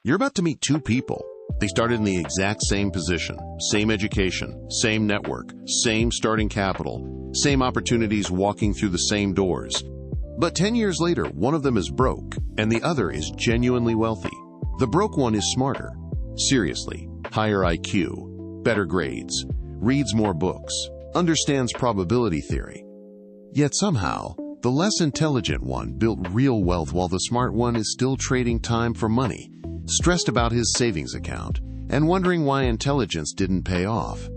You're about to meet two people. They started in the exact same position, same education, same network, same starting capital, same opportunities walking through the same doors. But 10 years later, one of them is broke, and the other is genuinely wealthy. The broke one is smarter. Seriously, higher IQ, better grades, reads more books, understands probability theory. Yet somehow, the less intelligent one built real wealth while the smart one is still trading time for money, stressed about his savings account, and wondering why intelligence didn't pay off.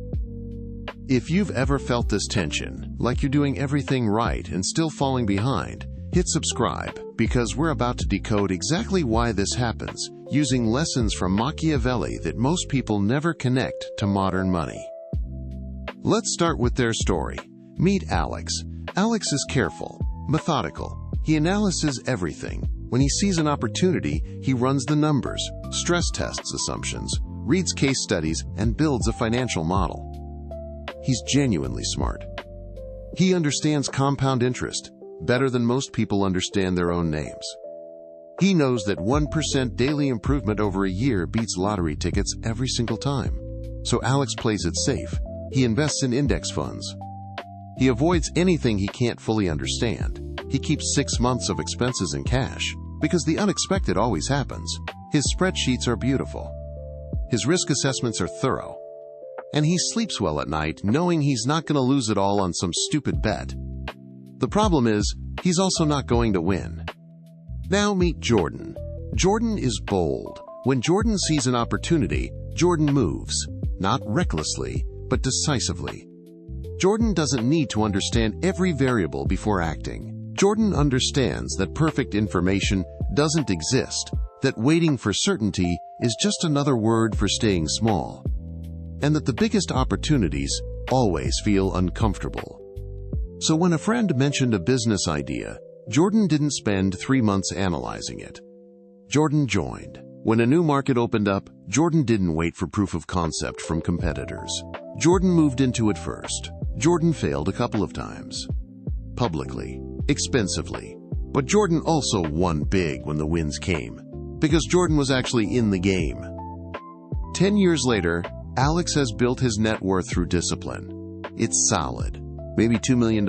If you've ever felt this tension, like you're doing everything right and still falling behind, hit subscribe, because we're about to decode exactly why this happens, using lessons from Machiavelli that most people never connect to modern money. Let's start with their story. Meet Alex. Alex is careful, methodical. He analyzes everything. When he sees an opportunity, he runs the numbers, stress tests assumptions, reads case studies, and builds a financial model. He's genuinely smart. He understands compound interest better than most people understand their own names. He knows that 1% daily improvement over a year beats lottery tickets every single time. So Alex plays it safe. He invests in index funds. He avoids anything he can't fully understand. He keeps 6 months of expenses in cash, because the unexpected always happens. His spreadsheets are beautiful. His risk assessments are thorough. And he sleeps well at night, knowing he's not going to lose it all on some stupid bet. The problem is, he's also not going to win. Now meet Jordan. Jordan is bold. When Jordan sees an opportunity, Jordan moves, not recklessly, but decisively. Jordan doesn't need to understand every variable before acting. Jordan understands that perfect information doesn't exist, that waiting for certainty is just another word for staying small, and that the biggest opportunities always feel uncomfortable. So when a friend mentioned a business idea, Jordan didn't spend 3 months analyzing it. Jordan joined. When a new market opened up, Jordan didn't wait for proof of concept from competitors. Jordan moved into it first. Jordan failed a couple of times. Publicly. Expensively. But Jordan also won big when the wins came, because Jordan was actually in the game. 10 years later, Alex has built his net worth through discipline. It's solid. Maybe $2 million.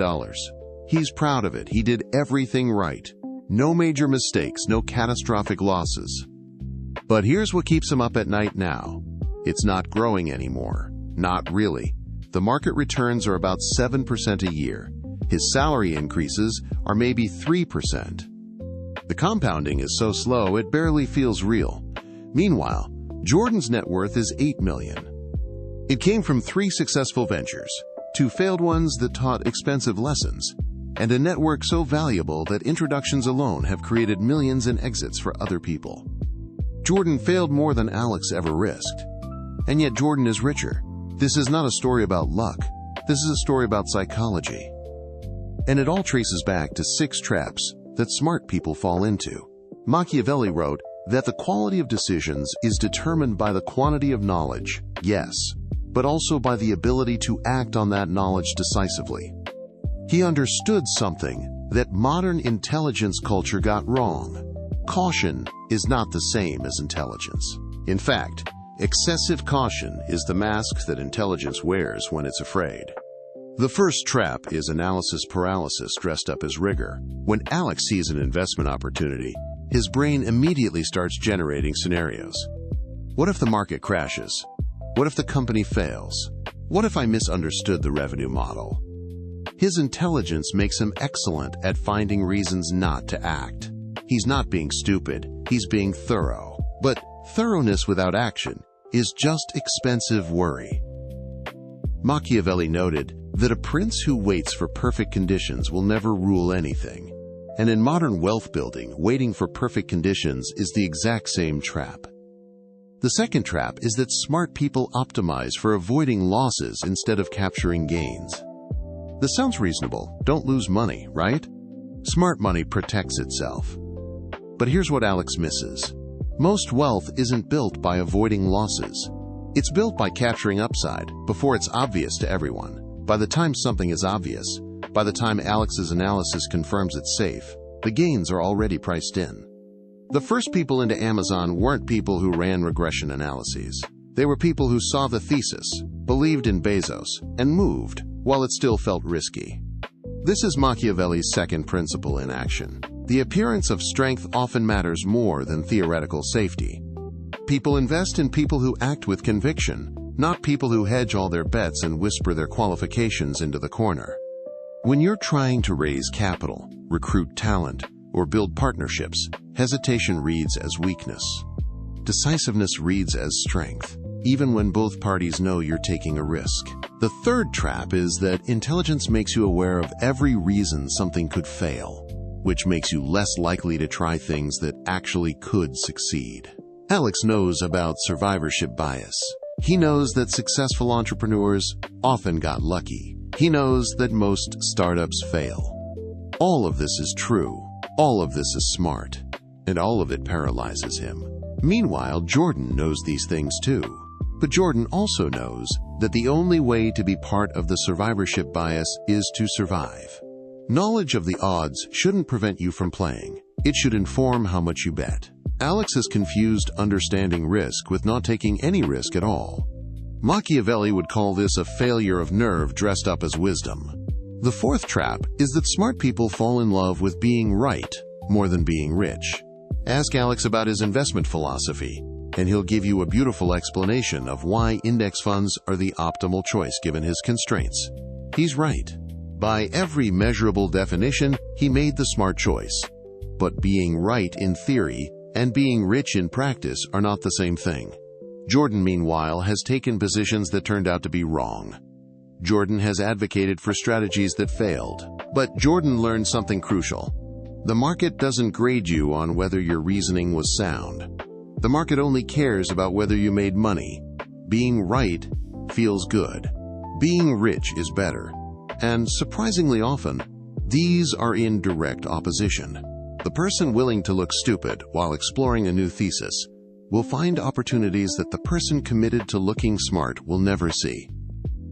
He's proud of it. He did everything right. No major mistakes, no catastrophic losses. But here's what keeps him up at night now. It's not growing anymore. Not really. The market returns are about 7% a year. His salary increases are maybe 3%. The compounding is so slow it barely feels real. Meanwhile, Jordan's net worth is $8 million. It came from 3 successful ventures, 2 failed ones that taught expensive lessons, and a network so valuable that introductions alone have created millions in exits for other people. Jordan failed more than Alex ever risked. And yet Jordan is richer. This is not a story about luck. This is a story about psychology. And it all traces back to 6 traps that smart people fall into. Machiavelli wrote that the quality of decisions is determined by the quantity of knowledge, yes, but also by the ability to act on that knowledge decisively. He understood something that modern intelligence culture got wrong. Caution is not the same as intelligence. In fact, excessive caution is the mask that intelligence wears when it's afraid. The first trap is analysis paralysis dressed up as rigor. When Alex sees an investment opportunity, his brain immediately starts generating scenarios. What if the market crashes? What if the company fails? What if I misunderstood the revenue model? His intelligence makes him excellent at finding reasons not to act. He's not being stupid, he's being thorough. But thoroughness without action is just expensive worry. Machiavelli noted that a prince who waits for perfect conditions will never rule anything. And in modern wealth building, waiting for perfect conditions is the exact same trap. The second trap is that smart people optimize for avoiding losses instead of capturing gains. This sounds reasonable. Don't lose money, right? Smart money protects itself. But here's what Alex misses. Most wealth isn't built by avoiding losses. It's built by capturing upside before it's obvious to everyone. By the time something is obvious, by the time Alex's analysis confirms it's safe, the gains are already priced in. The first people into Amazon weren't people who ran regression analyses. They were people who saw the thesis, believed in Bezos, and moved, while it still felt risky. This is Machiavelli's second principle in action. The appearance of strength often matters more than theoretical safety. People invest in people who act with conviction, not people who hedge all their bets and whisper their qualifications into the corner. When you're trying to raise capital, recruit talent, or build partnerships, hesitation reads as weakness. Decisiveness reads as strength, even when both parties know you're taking a risk. The third trap is that intelligence makes you aware of every reason something could fail, which makes you less likely to try things that actually could succeed. Alex knows about survivorship bias. He knows that successful entrepreneurs often got lucky. He knows that most startups fail. All of this is true. All of this is smart. And all of it paralyzes him. Meanwhile, Jordan knows these things too. But Jordan also knows that the only way to be part of the survivorship bias is to survive. Knowledge of the odds shouldn't prevent you from playing. It should inform how much you bet. Alex has confused understanding risk with not taking any risk at all. Machiavelli would call this a failure of nerve dressed up as wisdom. The fourth trap is that smart people fall in love with being right more than being rich. Ask Alex about his investment philosophy, and he'll give you a beautiful explanation of why index funds are the optimal choice given his constraints. He's right. By every measurable definition, he made the smart choice. But being right in theory and being rich in practice are not the same thing. Jordan, meanwhile, has taken positions that turned out to be wrong. Jordan has advocated for strategies that failed. But Jordan learned something crucial. The market doesn't grade you on whether your reasoning was sound. The market only cares about whether you made money. Being right feels good. Being rich is better. And surprisingly often, these are in direct opposition. The person willing to look stupid while exploring a new thesis will find opportunities that the person committed to looking smart will never see.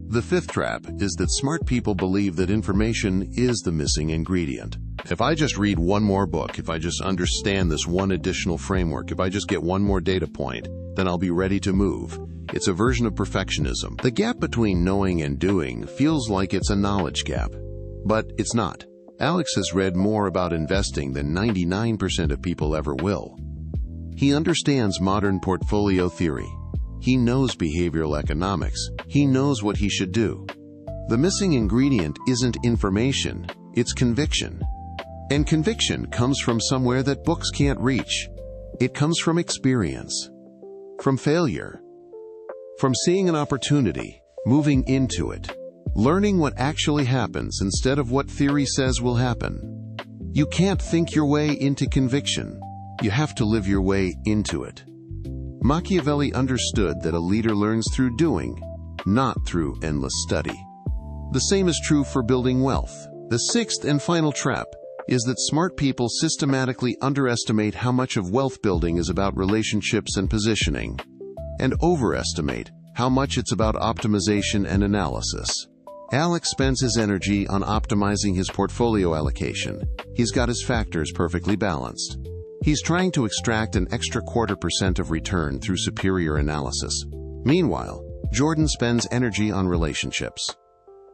The fifth trap is that smart people believe that information is the missing ingredient. If I just read one more book, if I just understand this one additional framework, if I just get one more data point, then I'll be ready to move. It's a version of perfectionism. The gap between knowing and doing feels like it's a knowledge gap, but it's not. Alex has read more about investing than 99% of people ever will. He understands modern portfolio theory. He knows behavioral economics. He knows what he should do. The missing ingredient isn't information, it's conviction. And conviction comes from somewhere that books can't reach. It comes from experience, from failure, from seeing an opportunity, moving into it, learning what actually happens instead of what theory says will happen. You can't think your way into conviction. You have to live your way into it. Machiavelli understood that a leader learns through doing, not through endless study. The same is true for building wealth. The sixth and final trap is that smart people systematically underestimate how much of wealth building is about relationships and positioning, and overestimate how much it's about optimization and analysis. Alex spends his energy on optimizing his portfolio allocation. He's got his factors perfectly balanced. He's trying to extract an extra 0.25% of return through superior analysis. Meanwhile, Jordan spends energy on relationships,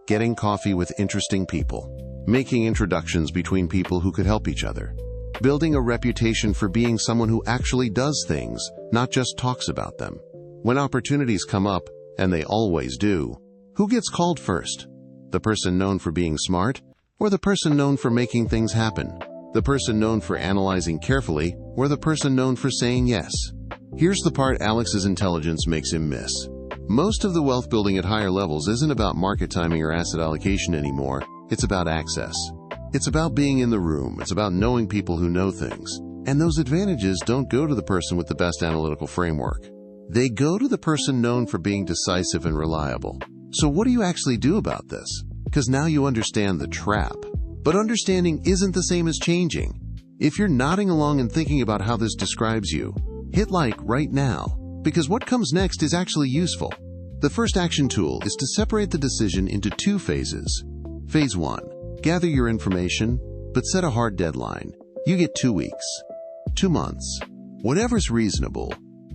getting coffee with interesting people, making introductions between people who could help each other, building a reputation for being someone who actually does things, not just talks about them. When opportunities come up, and they always do, who gets called first? The person known for being smart, or the person known for making things happen? The person known for analyzing carefully, or the person known for saying yes? Here's the part Alex's intelligence makes him miss. Most of the wealth building at higher levels isn't about market timing or asset allocation anymore. It's about access. It's about being in the room. It's about knowing people who know things. And those advantages don't go to the person with the best analytical framework. They go to the person known for being decisive and reliable. So what do you actually do about this? Because now you understand the trap. But understanding isn't the same as changing. If you're nodding along and thinking about how this describes you, hit like right now, because what comes next is actually useful. The first action tool is to separate the decision into two phases. Phase 1. Gather your information, but set a hard deadline. You get 2 weeks. 2 months. Whatever's reasonable.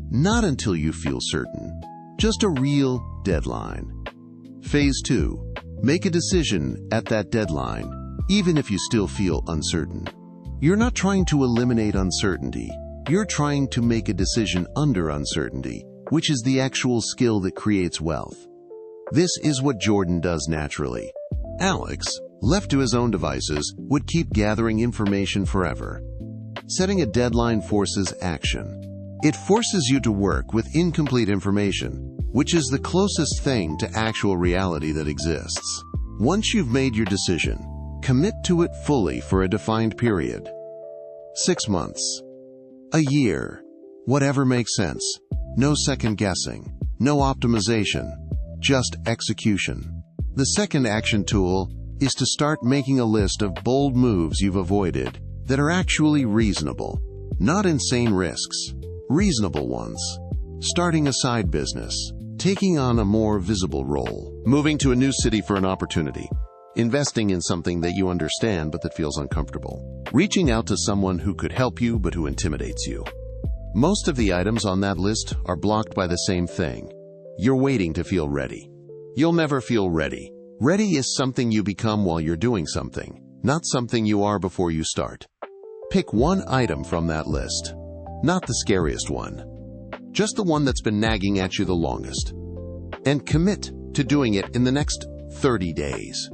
Not until you feel certain. Just a real deadline. Phase 2. Make a decision at that deadline, even if you still feel uncertain. You're not trying to eliminate uncertainty. You're trying to make a decision under uncertainty, which is the actual skill that creates wealth. This is what Jordan does naturally. Alex, left to his own devices, would keep gathering information forever. Setting a deadline forces action. It forces you to work with incomplete information, which is the closest thing to actual reality that exists. Once you've made your decision, commit to it fully for a defined period. 6 months. A year. Whatever makes sense. No second guessing. No optimization. Just execution. The second action tool is to start making a list of bold moves you've avoided that are actually reasonable. Not insane risks. Reasonable ones. Starting a side business. Taking on a more visible role. Moving to a new city for an opportunity. Investing in something that you understand but that feels uncomfortable. Reaching out to someone who could help you but who intimidates you. Most of the items on that list are blocked by the same thing. You're waiting to feel ready. You'll never feel ready. Ready is something you become while you're doing something, not something you are before you start. Pick one item from that list. Not the scariest one. Just the one that's been nagging at you the longest. And commit to doing it in the next 30 days.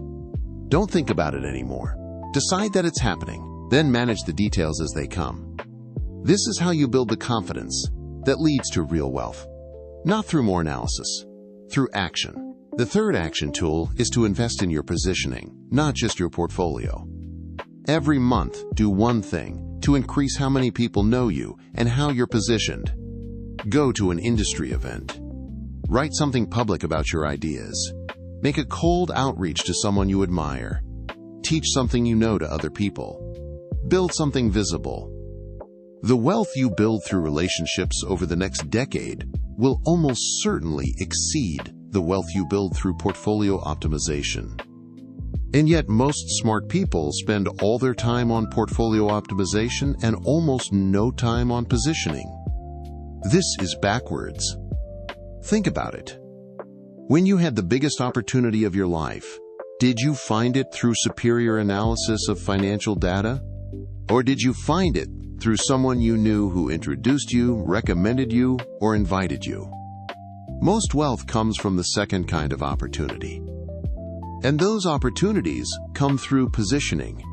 Don't think about it anymore. Decide that it's happening, then manage the details as they come. This is how you build the confidence that leads to real wealth. Not through more analysis, through action. The third action tool is to invest in your positioning, not just your portfolio. Every month, do one thing to increase how many people know you and how you're positioned. Go to an industry event. Write something public about your ideas. Make a cold outreach to someone you admire. Teach something you know to other people. Build something visible. The wealth you build through relationships over the next decade will almost certainly exceed the wealth you build through portfolio optimization. And yet most smart people spend all their time on portfolio optimization and almost no time on positioning. This is backwards. Think about it. When you had the biggest opportunity of your life, did you find it through superior analysis of financial data? Or did you find it through someone you knew who introduced you, recommended you, or invited you? Most wealth comes from the second kind of opportunity. And those opportunities come through positioning.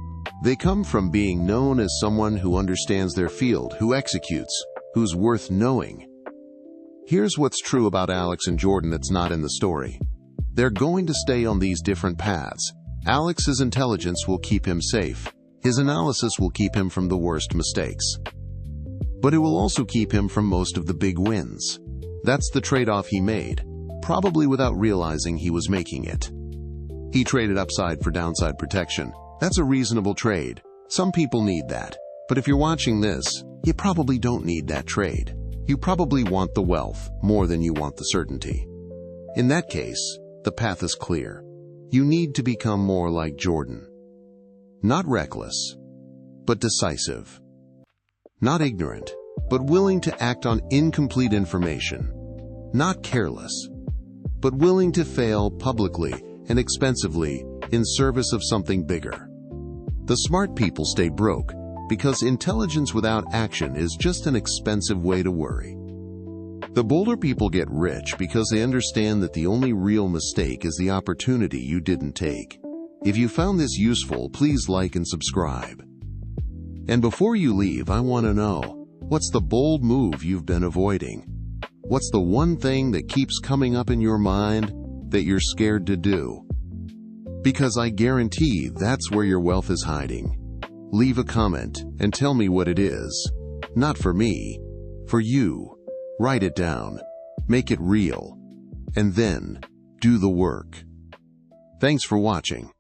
They come from being known as someone who understands their field, who executes, who's worth knowing. Here's what's true about Alex and Jordan that's not in the story. They're going to stay on these different paths. Alex's intelligence will keep him safe. His analysis will keep him from the worst mistakes. But it will also keep him from most of the big wins. That's the trade-off he made, probably without realizing he was making it. He traded upside for downside protection. That's a reasonable trade. Some people need that. But if you're watching this, you probably don't need that trade. You probably want the wealth more than you want the certainty. In that case, the path is clear. You need to become more like Jordan. Not reckless, but decisive. Not ignorant, but willing to act on incomplete information. Not careless, but willing to fail publicly and expensively in service of something bigger. The smart people stay broke because intelligence without action is just an expensive way to worry. The bolder people get rich because they understand that the only real mistake is the opportunity you didn't take. If you found this useful, please like and subscribe. And before you leave, I want to know, what's the bold move you've been avoiding? What's the one thing that keeps coming up in your mind that you're scared to do? Because I guarantee that's where your wealth is hiding. Leave a comment and tell me what it is. Not for me, for you. Write it down, make it real, and then do the work. Thanks for watching.